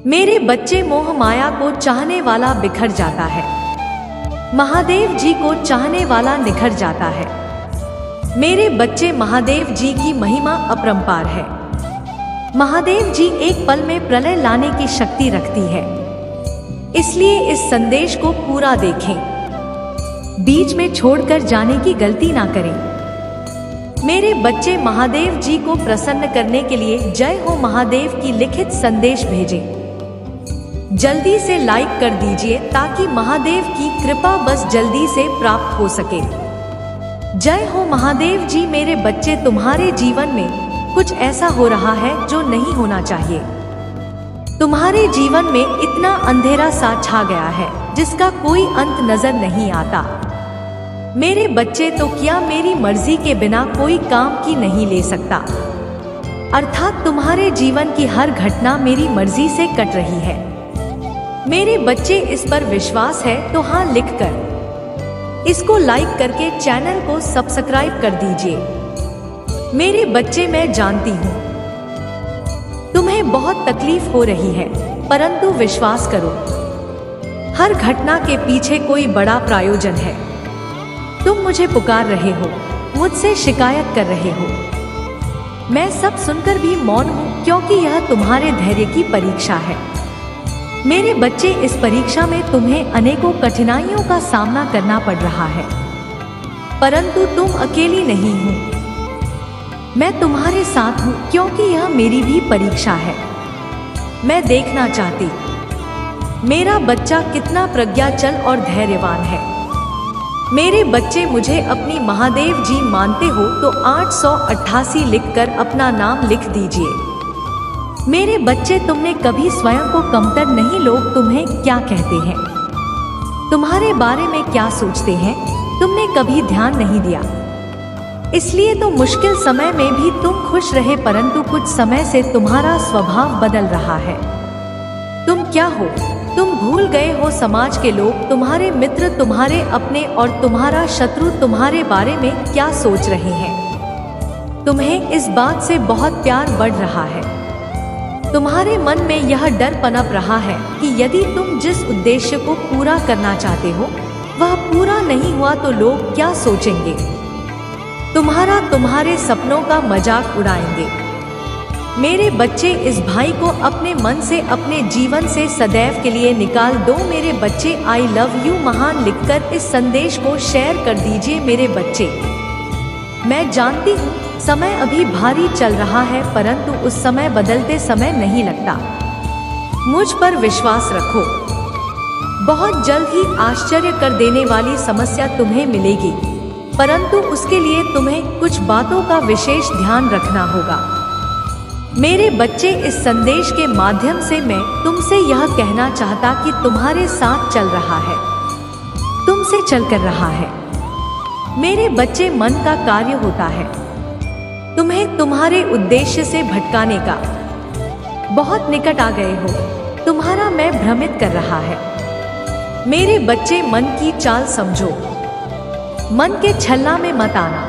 मेरे बच्चे मोह माया को चाहने वाला बिखर जाता है, महादेव जी को चाहने वाला निखर जाता है। मेरे बच्चे महादेव जी की महिमा अपरंपार है। महादेव जी एक पल में प्रलय लाने की शक्ति रखती है, इसलिए इस संदेश को पूरा देखें, बीच में छोड़कर जाने की गलती ना करें। मेरे बच्चे महादेव जी को प्रसन्न करने के लिए जय हो महादेव की लिखित संदेश भेजें। जल्दी से लाइक कर दीजिए ताकि महादेव की कृपा बस जल्दी से प्राप्त हो सके। जय हो महादेव जी। मेरे बच्चे, तुम्हारे जीवन में कुछ ऐसा हो रहा है जो नहीं होना चाहिए। तुम्हारे जीवन में इतना अंधेरा सा छा गया है जिसका कोई अंत नजर नहीं आता। मेरे बच्चे, तो क्या मेरी मर्जी के बिना कोई काम की नहीं ले सकता? अर्थात तुम्हारे जीवन की हर घटना मेरी मर्जी से कट रही है। मेरे बच्चे, इस पर विश्वास है तो हाँ लिखकर इसको लाइक करके चैनल को सब्सक्राइब कर दीजिए। मेरे बच्चे, मैं जानती हूँ तुम्हें बहुत तकलीफ हो रही है, परंतु विश्वास करो, हर घटना के पीछे कोई बड़ा प्रायोजन है। तुम मुझे पुकार रहे हो, मुझसे शिकायत कर रहे हो, मैं सब सुनकर भी मौन हूँ, क्योंकि यह तुम्हारे धैर्य की परीक्षा है। मेरे बच्चे, इस परीक्षा में तुम्हें अनेकों कठिनाइयों का सामना करना पड़ रहा है, परंतु तुम अकेली नहीं हो। मैं तुम्हारे साथ हूँ, क्योंकि यह मेरी भी परीक्षा है। मैं देखना चाहती मेरा बच्चा कितना प्रज्ञाचल और धैर्यवान है। मेरे बच्चे, मुझे अपनी महादेव जी मानते हो तो 888 लिखकर अपना नाम लिख दीजिए। मेरे बच्चे, तुमने कभी स्वयं को कमतर नहीं, लोग तुम्हें क्या कहते हैं, तुम्हारे बारे में क्या सोचते हैं, तुमने कभी ध्यान नहीं दिया। इसलिए तो मुश्किल समय में भी तुम खुश रहे, परंतु कुछ समय से तुम्हारा स्वभाव बदल रहा है। तुम क्या हो? तुम भूल गए हो समाज के लोग, तुम्हारे मित्र, तुम्हारे अपने और तुम्हारा शत्रु तुम्हारे बारे में क्या सोच रहे हैं। तुम्हें इस बात से बहुत प्यार बढ़ रहा है। तुम्हारे मन में यह डर पनप रहा है कि यदि तुम जिस उद्देश्य को पूरा करना चाहते हो वह पूरा नहीं हुआ तो लोग क्या सोचेंगे, तुम्हारे सपनों का मजाक उड़ाएंगे। मेरे बच्चे, इस भाई को अपने मन से, अपने जीवन से सदैव के लिए निकाल दो। मेरे बच्चे, आई लव यू महान लिखकर इस संदेश को शेयर कर दीजिए। मेरे बच्चे, मैं जानती हूँ समय अभी भारी चल रहा है, परंतु उस समय बदलते समय नहीं लगता। मुझ पर विश्वास रखो, बहुत जल्द ही आश्चर्य कर देने वाली समस्या तुम्हें मिलेगी, परंतु उसके लिए तुम्हें कुछ बातों का विशेष ध्यान रखना होगा। मेरे बच्चे, इस संदेश के माध्यम से मैं तुमसे यह कहना चाहता कि तुम्हारे साथ चल रहा है, तुमसे चल कर रहा है। मेरे बच्चे, मन का कार्य होता है तुम्हें तुम्हारे उद्देश्य से भटकाने का। बहुत निकट आ गए हो, तुम्हारा मैं भ्रमित कर रहा है। मेरे बच्चे, मन की चाल समझो, मन के छलना में मत आना।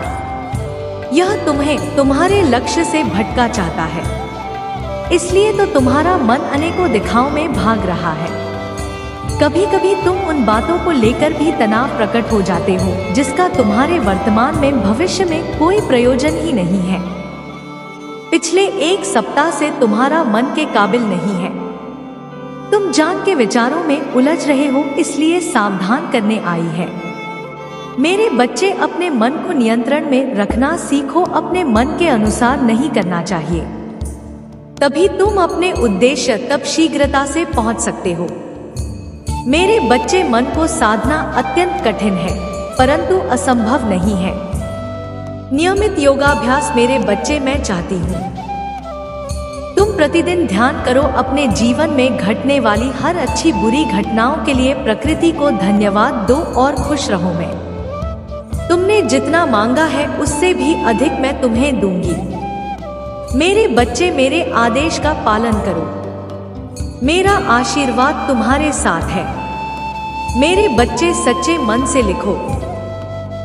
यह तुम्हें तुम्हारे लक्ष्य से भटका चाहता है, इसलिए तो तुम्हारा मन अनेकों दिखाओं में भाग रहा है। कभी कभी तुम उन बातों को लेकर भी तनाव प्रकट हो जाते हो जिसका तुम्हारे वर्तमान में, भविष्य में कोई प्रयोजन ही नहीं है। पिछले एक सप्ताह से तुम्हारा मन के काबिल नहीं है। तुम जान के विचारों में उलझ रहे हो, इसलिए सावधान करने आई है। मेरे बच्चे, अपने मन को नियंत्रण में रखना सीखो, अपने मन के अनुसार नहीं करना चाहिए, तभी तुम अपने उद्देश्य तक शीघ्रता से पहुंच सकते हो। मेरे बच्चे, मन को साधना अत्यंत कठिन है, परंतु असंभव नहीं है। नियमित योगाभ्यास मेरे बच्चे मैं चाहती हूँ तुम प्रतिदिन ध्यान करो, अपने जीवन में घटने वाली हर अच्छी बुरी घटनाओं के लिए प्रकृति को धन्यवाद दो और खुश रहो। मैं तुमने जितना मांगा है उससे भी अधिक मैं तुम्हें दूंगी। मेरे बच्चे, मेरे आदेश का पालन करो, मेरा आशीर्वाद तुम्हारे साथ है। मेरे बच्चे, सच्चे मन से लिखो,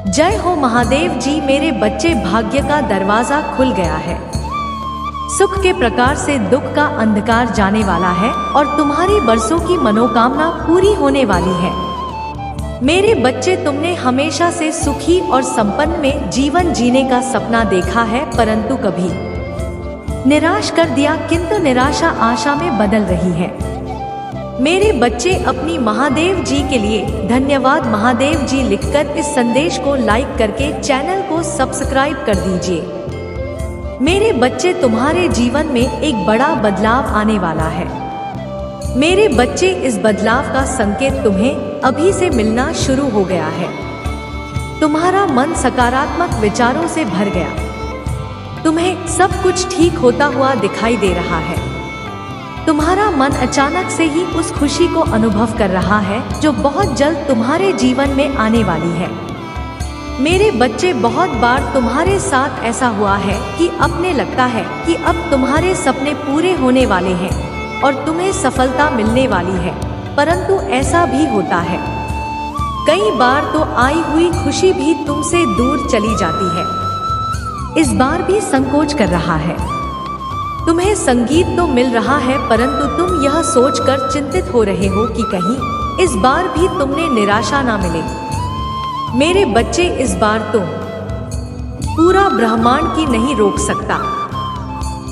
जय हो महादेव जी। मेरे बच्चे, भाग्य का दरवाजा खुल गया है, सुख के प्रकार से दुख का अंधकार जाने वाला है और तुम्हारी बरसों की मनोकामना पूरी होने वाली है। मेरे बच्चे, तुमने हमेशा से सुखी और संपन्न में जीवन जीने का सपना देखा है, परंतु कभी निराश कर दिया, किंतु निराशा आशा में बदल रही है। मेरे बच्चे, अपनी महादेव जी के लिए धन्यवाद महादेव जी लिखकर इस संदेश को लाइक करके चैनल को सब्सक्राइब कर दीजिए। मेरे बच्चे, तुम्हारे जीवन में एक बड़ा बदलाव आने वाला है। मेरे बच्चे, इस बदलाव का संकेत तुम्हें अभी से मिलना शुरू हो गया है। तुम्हारा मन सकारात्मक विचारों से भर गया। तुम्हें सब कुछ ठीक होता हुआ दिखाई दे रहा है। तुम्हारा मन अचानक से ही उस खुशी को अनुभव कर रहा है जो बहुत जल्द तुम्हारे जीवन में आने वाली है। मेरे बच्चे, बहुत बार तुम्हारे साथ ऐसा हुआ है कि अपने लगता है कि अब तुम्हारे सपने पूरे होने वाले हैं और तुम्हें सफलता मिलने वाली है, परंतु ऐसा भी होता है। कई बार तो आई हुई खुशी भी तुमसे दूर चली जाती है। इस बार भी संकोच कर रहा है। तुम्हें संगीत तो मिल रहा है, परंतु तुम यह सोचकर चिंतित हो रहे हो कि कहीं इस बार भी तुमने निराशा ना मिले। मेरे बच्चे, इस बार तुम पूरा ब्रह्मांड की नहीं रोक सकता।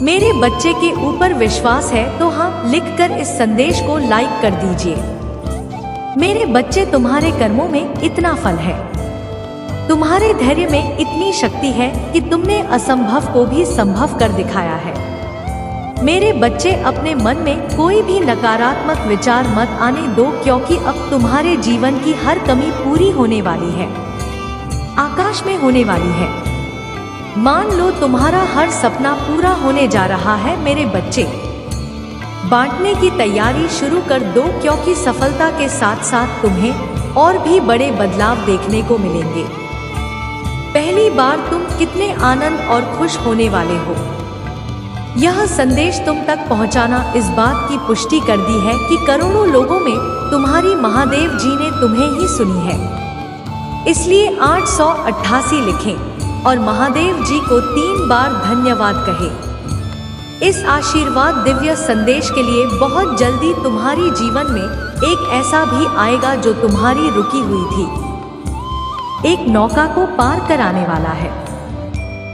मेरे बच्चे के ऊपर विश्वास है तो हाँ लिखकर इस संदेश को लाइक कर दीजिए। मेरे बच्चे, तुम्हारे कर्मों में इतना फल है, तुम्हारे धैर्य में इतनी शक्ति है कि तुमने असंभव को भी संभव कर दिखाया है। मेरे बच्चे, अपने मन में कोई भी नकारात्मक विचार मत आने दो, क्योंकि अब तुम्हारे जीवन की हर कमी पूरी होने वाली है, आकाश में होने वाली है। मान लो तुम्हारा हर सपना पूरा होने जा रहा है। मेरे बच्चे, बांटने की तैयारी शुरू कर दो, क्योंकि सफलता के साथ साथ तुम्हें और भी बड़े बदलाव देखने को मिलेंगे। पहली बार तुम कितने आनंद और खुश होने वाले हो। यह संदेश तुम तक पहुंचाना इस बात की पुष्टि कर दी है कि करोड़ों लोगों में तुम्हारी महादेव जी ने तुम्हें ही सुनी है। इसलिए 888 लिखें और महादेव जी को 3 बार धन्यवाद कहें। इस आशीर्वाद दिव्य संदेश के लिए बहुत जल्दी तुम्हारी जीवन में एक ऐसा भी आएगा जो तुम्हारी रुकी हुई थी, एक नौका को पार कराने वाला है।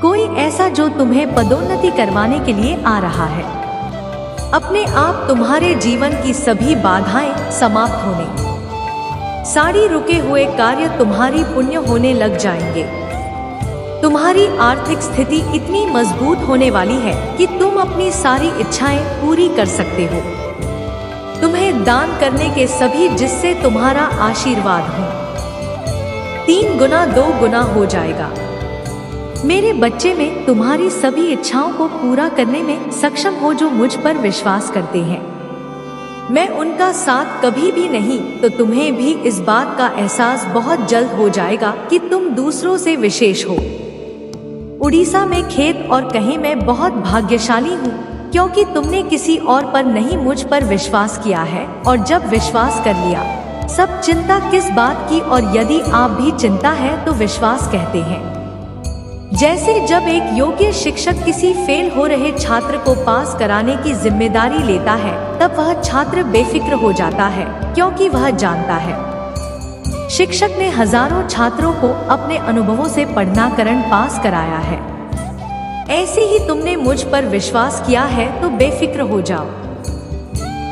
कोई ऐसा जो तुम्हें पदोन्नति करवाने के लिए आ रहा है। अपने आप तुम्हारे जीवन की सभी बाधाएं समाप्त होने, सारी रुके हुए कार्य तुम्हारी पुण्य होने लग जाएंगे। तुम्हारी आर्थिक स्थिति इतनी मजबूत होने वाली है कि तुम अपनी सारी इच्छाएं पूरी कर सकते हो। तुम्हें दान करने के सभी जिससे तुम्हारा आशीर्वाद हो 3 गुना 2 गुना हो जाएगा। मेरे बच्चे, में तुम्हारी सभी इच्छाओं को पूरा करने में सक्षम हो जो मुझ पर विश्वास करते हैं। मैं उनका साथ कभी भी नहीं, तो तुम्हें भी इस बात का एहसास बहुत जल्द हो जाएगा कि तुम दूसरों से विशेष हो। उड़ीसा में खेत और कहीं मैं बहुत भाग्यशाली हूँ, क्योंकि तुमने किसी और पर नहीं मुझ पर विश्वास किया है, और जब विश्वास कर लिया सब चिंता किस बात की। और यदि आप भी चिंता है तो विश्वास कहते हैं। जैसे जब एक योग्य शिक्षक किसी फेल हो रहे छात्र को पास कराने की जिम्मेदारी लेता है, तब वह छात्र बेफिक्र हो जाता है, क्योंकि वह जानता है शिक्षक ने हजारों छात्रों को अपने अनुभवों से पढ़नाकरण पास कराया है। ऐसे ही तुमने मुझ पर विश्वास किया है तो बेफिक्र हो जाओ।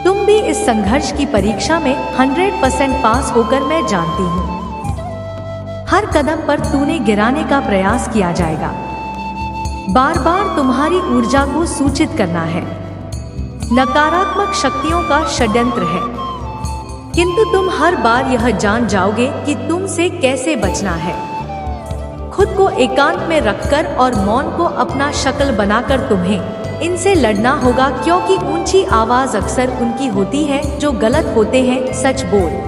तुम भी इस संघर्ष की परीक्षा में 100% पास होकर मैं जानती हूँ। हर कदम पर तूने गिराने का प्रयास किया जाएगा। बार बार तुम्हारी ऊर्जा को सूचित करना है। नकारात्मक शक्तियों का षड्यंत्र है, किंतु तुम हर बार यह जान जाओगे कि तुमसे कैसे बचना है। खुद को एकांत में रखकर और मौन को अपना शक्ल बनाकर तुम्हें इनसे लड़ना होगा, क्योंकि ऊंची आवाज अक्सर उनकी होती है जो गलत होते हैं। सच बोल।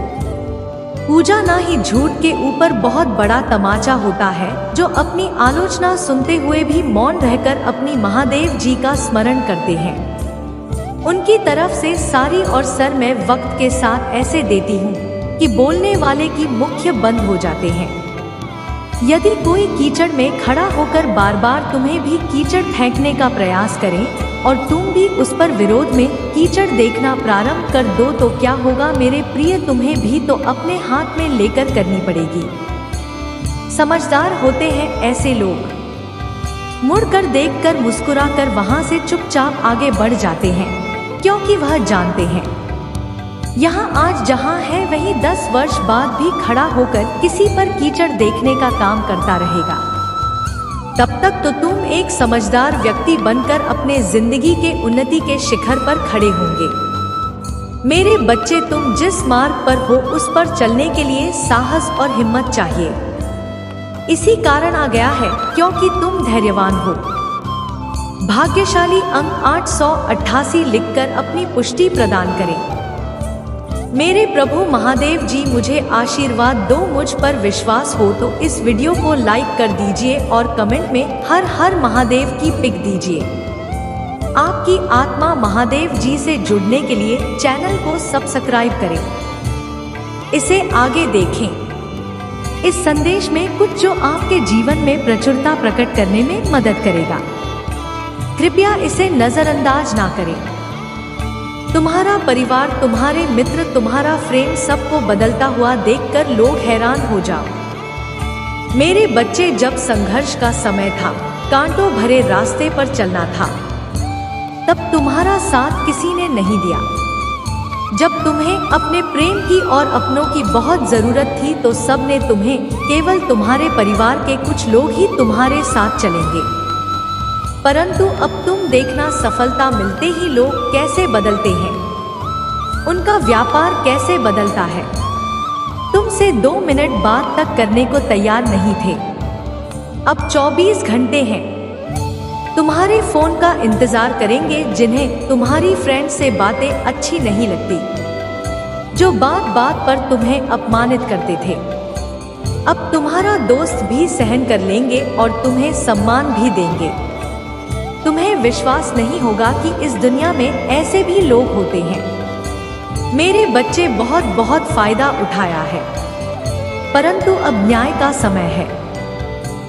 पूजा ना ही झूठ के ऊपर बहुत बड़ा तमाचा होता है, जो अपनी आलोचना सुनते हुए भी मौन रहकर अपनी महादेव जी का स्मरण करते हैं। उनकी तरफ से सारी और सर मैं वक्त के साथ ऐसे देती हूँ कि बोलने वाले की मुख्य बंद हो जाते हैं। यदि कोई कीचड़ में खड़ा होकर बार बार तुम्हें भी कीचड़ फेंकने का प्रयास करे और तुम भी उस पर विरोध में कीचड़ देखना प्रारंभ कर दो तो क्या होगा मेरे प्रिय, तुम्हें भी तो अपने हाथ में लेकर करनी पड़ेगी। समझदार होते हैं ऐसे लोग, मुड़कर देखकर मुस्कुराकर वहां से चुपचाप आगे बढ़ जाते हैं, क्योंकि वह जानते हैं यहाँ आज जहाँ है वहीं 10 वर्ष बाद भी खड़ा होकर किसी पर कीचड़ देखने का काम करता रहेगा। तब तक तो तुम एक समझदार व्यक्ति बनकर अपने जिंदगी के उन्नति के शिखर पर खड़े होंगे। मेरे बच्चे, तुम जिस मार्ग पर हो उस पर चलने के लिए साहस और हिम्मत चाहिए। इसी कारण आ गया है क्योंकि तुम धैर्यवान हो। भाग्यशाली अंक 888 लिखकर अपनी पुष्टि प्रदान करें। मेरे प्रभु महादेव जी मुझे आशीर्वाद दो। मुझ पर विश्वास हो तो इस वीडियो को लाइक कर दीजिए और कमेंट में हर हर महादेव की पिक दीजिए। आपकी आत्मा महादेव जी से जुड़ने के लिए चैनल को सब्सक्राइब करें। इसे आगे देखें। इस संदेश में कुछ जो आपके जीवन में प्रचुरता प्रकट करने में मदद करेगा। कृपया इसे नजरअंदाज ना करें। तुम्हारा परिवार, तुम्हारे मित्र, तुम्हारा फ्रेंड सबको बदलता हुआ देखकर लोग हैरान हो जाओ। मेरे बच्चे, जब संघर्ष का समय था, कांटों भरे रास्ते पर चलना था, तब तुम्हारा साथ किसी ने नहीं दिया। जब तुम्हें अपने प्रेम की और अपनों की बहुत जरूरत थी तो सबने तुम्हें, केवल तुम्हारे परिवार के कुछ लोग ही तुम्हारे साथ चलेंगे। परंतु अब तुम देखना, सफलता मिलते ही लोग कैसे बदलते हैं, उनका व्यापार कैसे बदलता है। तुमसे 2 मिनट बात तक करने को तैयार नहीं थे, अब 24 घंटे हैं। तुम्हारे फोन का इंतजार करेंगे जिन्हें तुम्हारी फ्रेंड से बातें अच्छी नहीं लगती, जो बात बात पर तुम्हें अपमानित करते थे। अब तुम्हारा दोस्त भी सहन कर लेंगे और तुम्हें सम्मान भी देंगे। तुम्हें विश्वास नहीं होगा कि इस दुनिया में ऐसे भी लोग होते हैं। मेरे बच्चे, बहुत बहुत फायदा उठाया है, परंतु अब न्याय का समय है।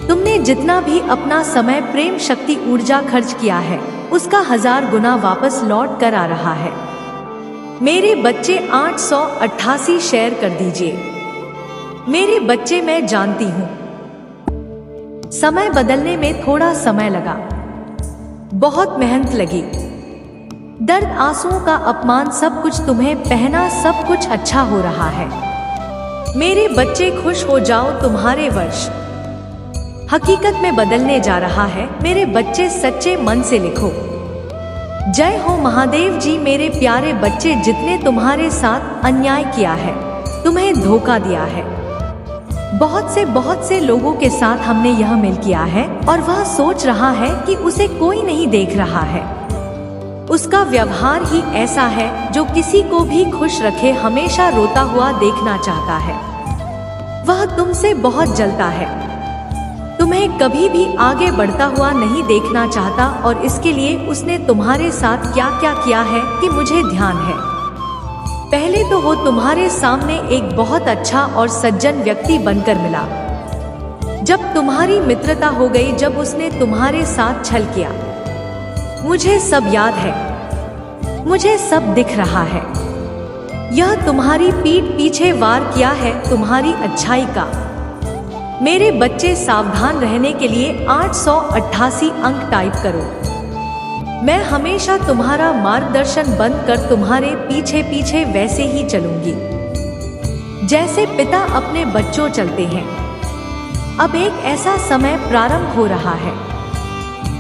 तुमने जितना भी अपना समय, प्रेम, शक्ति, ऊर्जा खर्च किया है, उसका 1000 गुना वापस लौट कर आ रहा है। मेरे बच्चे, 888 शेयर कर दीजिए। मेरे बच्चे, मैं जानती हूँ समय बदलने में थोड़ा समय लगा, बहुत मेहनत लगी, दर्द, आंसुओं का अपमान, सब कुछ तुम्हें पहना, सब कुछ अच्छा हो रहा है। मेरे बच्चे, खुश हो जाओ, तुम्हारे वर्ष हकीकत में बदलने जा रहा है। मेरे बच्चे, सच्चे मन से लिखो, जय हो महादेव जी। मेरे प्यारे बच्चे, जितने तुम्हारे साथ अन्याय किया है, तुम्हें धोखा दिया है, बहुत से लोगों के साथ हमने यह मेल किया है और वह सोच रहा है कि उसे कोई नहीं देख रहा है। उसका व्यवहार ही ऐसा है जो किसी को भी खुश रखे, हमेशा रोता हुआ देखना चाहता है। वह तुमसे बहुत जलता है, तुम्हें कभी भी आगे बढ़ता हुआ नहीं देखना चाहता और इसके लिए उसने तुम्हारे साथ क्या क्या किया है कि मुझे ध्यान है। पहले तो वो तुम्हारे सामने एक बहुत अच्छा और सज्जन व्यक्ति बनकर मिला। जब तुम्हारी मित्रता हो गई, जब उसने तुम्हारे साथ छल किया, मुझे सब याद है, मुझे सब दिख रहा है। यह तुम्हारी पीठ पीछे वार किया है तुम्हारी अच्छाई का। मेरे बच्चे, सावधान रहने के लिए 888 अंक टाइप करो। मैं हमेशा तुम्हारा मार्गदर्शन बनकर तुम्हारे पीछे पीछे वैसे ही चलूंगी जैसे पिता अपने बच्चों चलते हैं। अब एक ऐसा समय प्रारंभ हो रहा है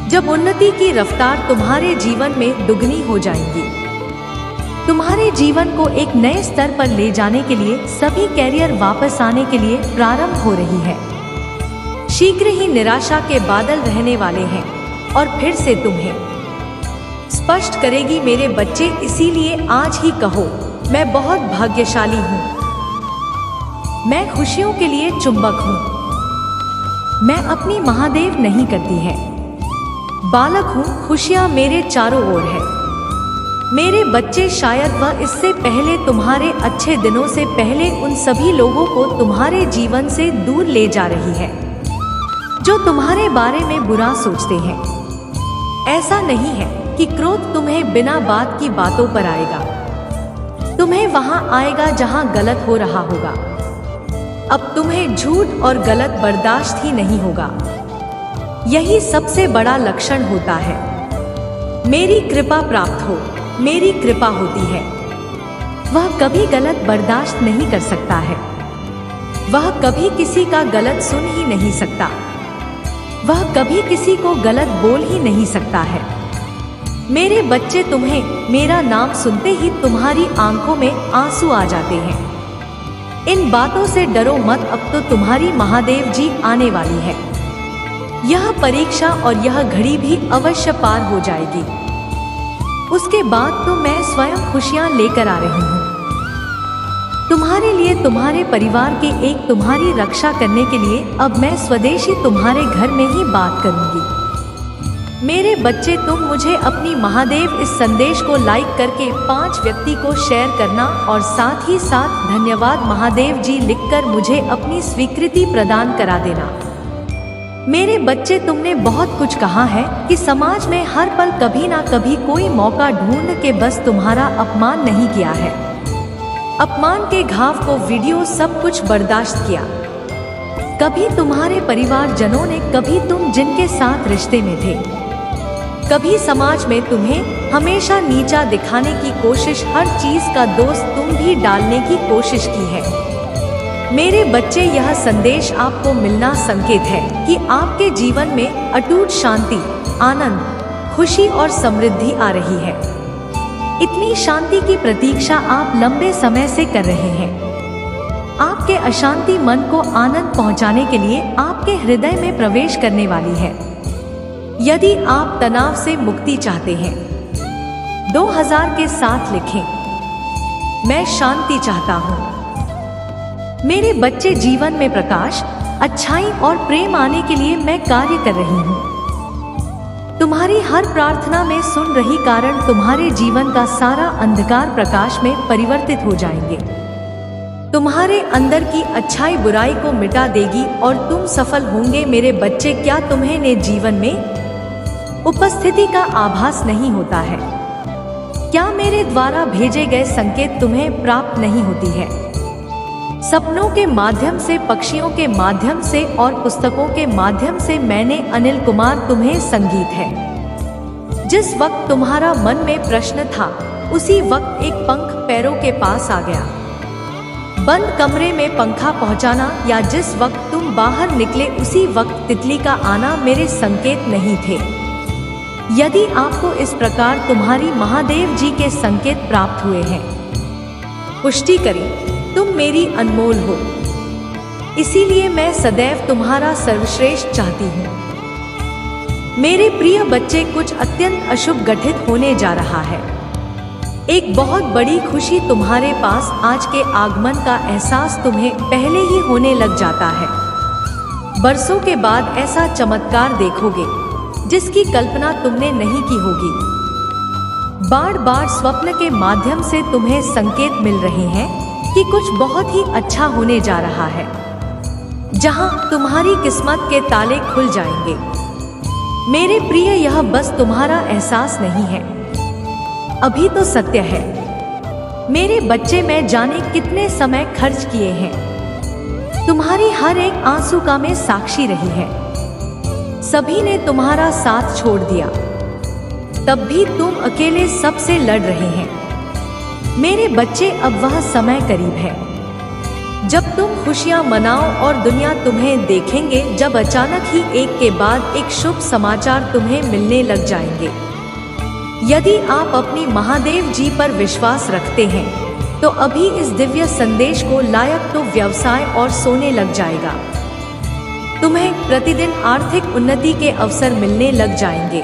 जब उन्नति की रफ्तार तुम्हारे जीवन में दुगनी हो जाएगी। तुम्हारे जीवन को एक नए स्तर पर ले जाने के लिए, सभी कैरियर वापस आने के लिए प्रारंभ हो रही है। शीघ्र ही निराशा के बादल रहने वाले हैं और फिर से तुम्हें स्पष्ट करेगी मेरे बच्चे। इसीलिए आज ही कहो, मैं बहुत भाग्यशाली हूँ, मैं खुशियों के लिए चुंबक हूँ। मैं अपनी महादेव नहीं करती है, बालक हूँ, खुशियाँ मेरे चारों ओर है। मेरे बच्चे, शायद वह इससे पहले, तुम्हारे अच्छे दिनों से पहले, उन सभी लोगों को तुम्हारे जीवन से दूर ले जा रही है जो तुम्हारे बारे में बुरा सोचते हैं। ऐसा नहीं है कि क्रोध तुम्हें बिना बात की बातों पर आएगा, तुम्हें वहां आएगा जहां गलत हो रहा होगा। अब तुम्हें झूठ और गलत बर्दाश्त ही नहीं होगा। यही सबसे बड़ा लक्षण होता है। मेरी कृपा प्राप्त हो, मेरी कृपा होती है। वह कभी गलत बर्दाश्त नहीं कर सकता है। वह कभी किसी का गलत सुन ही नहीं सकता। वह कभी किसी को गलत बोल ही नहीं सकता है। मेरे बच्चे, तुम्हें मेरा नाम सुनते ही तुम्हारी आंखों में आंसू आ जाते हैं। इन बातों से डरो मत, अब तो तुम्हारी महादेव जी आने वाली है। यह परीक्षा और यह घड़ी भी अवश्य पार हो जाएगी। उसके बाद तो मैं स्वयं खुशियां लेकर आ रही हूँ तुम्हारे लिए, तुम्हारे परिवार के, एक तुम्हारी रक्षा करने के लिए। अब मैं स्वदेशी तुम्हारे घर में ही बात करूंगी। मेरे बच्चे, तुम मुझे अपनी महादेव इस संदेश को लाइक करके 5 व्यक्ति को शेयर करना और साथ ही साथ धन्यवाद महादेव जी लिखकर मुझे अपनी स्वीकृति प्रदान करा देना। मेरे बच्चे, तुमने बहुत कुछ कहा है कि समाज में हर पल कभी ना कभी कोई मौका ढूंढ के बस तुम्हारा अपमान नहीं किया है। अपमान के घाव को वीडियो सब कुछ बर्दाश्त किया। कभी तुम्हारे परिवारजनों ने, कभी तुम जिनके साथ रिश्ते में थे, कभी समाज में तुम्हें हमेशा नीचा दिखाने की कोशिश, हर चीज का दोष तुम भी डालने की कोशिश की है। मेरे बच्चे, यह संदेश आपको मिलना संकेत है कि आपके जीवन में अटूट शांति, आनंद, खुशी और समृद्धि आ रही है। इतनी शांति की प्रतीक्षा आप लंबे समय से कर रहे हैं। आपके अशांति मन को आनंद पहुंचाने के लिए आपके हृदय में प्रवेश करने वाली है। यदि आप तनाव से मुक्ति चाहते हैं, 2000 के साथ लिखें, मैं शांति चाहता हूं। मेरे बच्चे, जीवन में प्रकाश, अच्छाई और प्रेम आने के लिए मैं कार्य कर रही हूँ। तुम्हारी हर प्रार्थना में सुन रही, कारण तुम्हारे जीवन का सारा अंधकार प्रकाश में परिवर्तित हो जाएंगे। तुम्हारे अंदर की अच्छाई बुराई को मिटा देगी और तुम सफल होंगे। मेरे बच्चे, क्या तुम्हें ने जीवन में उपस्थिति का आभास नहीं होता है? क्या मेरे द्वारा भेजे गए संकेत तुम्हें प्राप्त नहीं होती है? सपनों के माध्यम से, पक्षियों के माध्यम से और पुस्तकों के माध्यम से मैंने अनिल कुमार तुम्हें संगीत है। जिस वक्त तुम्हारा मन में प्रश्न था, उसी वक्त एक पंख पैरों के पास आ गया। बंद कमरे में पंखा पहुंचाना या जिस वक्त तुम बाहर निकले उसी वक्त तितली का आना मेरे संकेत नहीं थे। यदि आपको इस प्रकार तुम्हारी महादेव जी के संकेत प्राप्त हुए हैं, पुष्टि करें। तुम मेरी अनमोल हो, इसीलिए मैं सदैव तुम्हारा सर्वश्रेष्ठ चाहती हूँ। मेरे प्रिय बच्चे, कुछ अत्यंत अशुभ घटित होने जा रहा है। एक बहुत बड़ी खुशी तुम्हारे पास, आज के आगमन का एहसास तुम्हें पहले ही होने लग जाता है। बरसों के बाद ऐसा चमत्कार देखोगे जिसकी कल्पना तुमने नहीं की होगी। बार बार स्वप्न के माध्यम से तुम्हें संकेत मिल रहे हैं कि कुछ बहुत ही अच्छा होने जा रहा है, जहां तुम्हारी किस्मत के ताले खुल जाएंगे। मेरे प्रिय, यह बस तुम्हारा एहसास नहीं है, अभी तो सत्य है। मेरे बच्चे, मैं जाने कितने समय खर्च किए हैं। तुम्हारी हर एक आंसू का मैं साक्षी रही है। सभी ने तुम्हारा साथ छोड़ दिया, तब भी तुम अकेले सबसे लड़ रहे हैं। मेरे बच्चे, अब वह समय करीब है जब तुम खुशियां मनाओ और दुनिया तुम्हें देखेंगे, जब अचानक ही एक के बाद एक शुभ समाचार तुम्हें मिलने लग जाएंगे। यदि आप अपनी महादेव जी पर विश्वास रखते हैं तो अभी इस दिव्य संदेश को लायक तो व्यवसाय और सोने लग जाएगा। तुम्हें प्रतिदिन आर्थिक उन्नति के अवसर मिलने लग जाएंगे।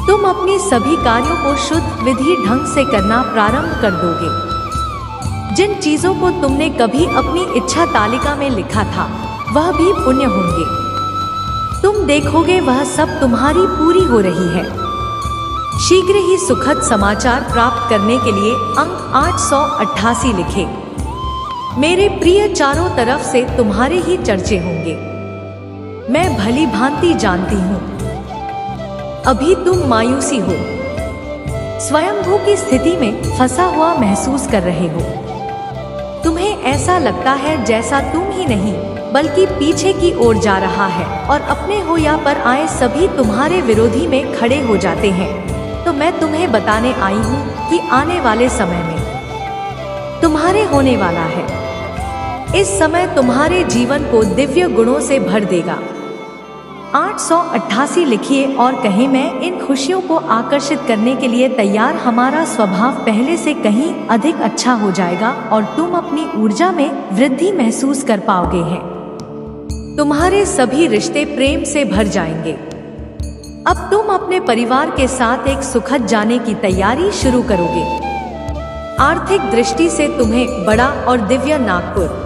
तुम अपनी सभी कार्यों को शुद्ध विधि ढंग से करना प्रारंभ कर दोगे। जिन चीजों को तुमने कभी अपनी इच्छा तालिका में लिखा था, वह भी पुण्य होंगे। तुम देखोगे वह सब तुम्हारी पूरी हो रही है। शीघ्र ही सुखद समाचार प्राप्त करने के लिए अंक 888 लिखें। मेरे प्रिय, चारों तरफ से तुम्हारे ही चर्चे होंगे। मैं भली भांति जानती हूँ। अभी तुम मायूसी हो, स्वयंभू की स्थिति में फंसा हुआ महसूस कर रहे हो। तुम्हें ऐसा लगता है जैसा तुम ही नहीं बल्कि पीछे की ओर जा रहा है और अपने हो या पर आए सभी तुम्हारे विरोधी में खड़े हो जाते हैं। तो मैं तुम्हें बताने आई हूँ कि आने वाले समय में तुम्हारे होने वाला है। इस समय तुम्हारे जीवन को दिव्य गुणों से भर देगा। 888 लिखिए और कहें, मैं इन खुशियों को आकर्षित करने के लिए तैयार। हमारा स्वभाव पहले से कहीं अधिक अच्छा हो जाएगा और तुम अपनी ऊर्जा में वृद्धि महसूस कर पाओगे हैं। तुम्हारे सभी रिश्ते प्रेम से भर जाएंगे। अब तुम अपने परिवार के साथ एक सुखद जाने की तैयारी शुरू करोगे। आर्थिक दृष्टि से तुम्हें बड़ा और दिव्य नागपुर।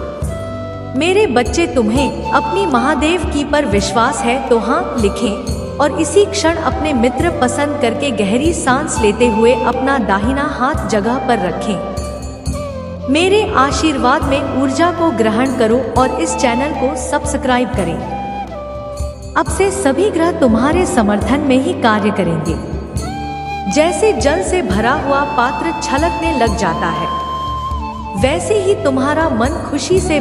मेरे बच्चे, तुम्हें अपनी महादेव की पर विश्वास है तो हाँ लिखें और इसी क्षण अपने मित्र पसंद करके गहरी सांस लेते हुए अपना दाहिना हाथ जगह पर रखें। मेरे आशीर्वाद में ऊर्जा को ग्रहण करो और इस चैनल को सब्सक्राइब करें। अब से सभी ग्रह तुम्हारे समर्थन में ही कार्य करेंगे। जैसे जल से भरा हुआ पात्र छलकने लग जाता है, वैसे ही तुम्हारा मन खुशी से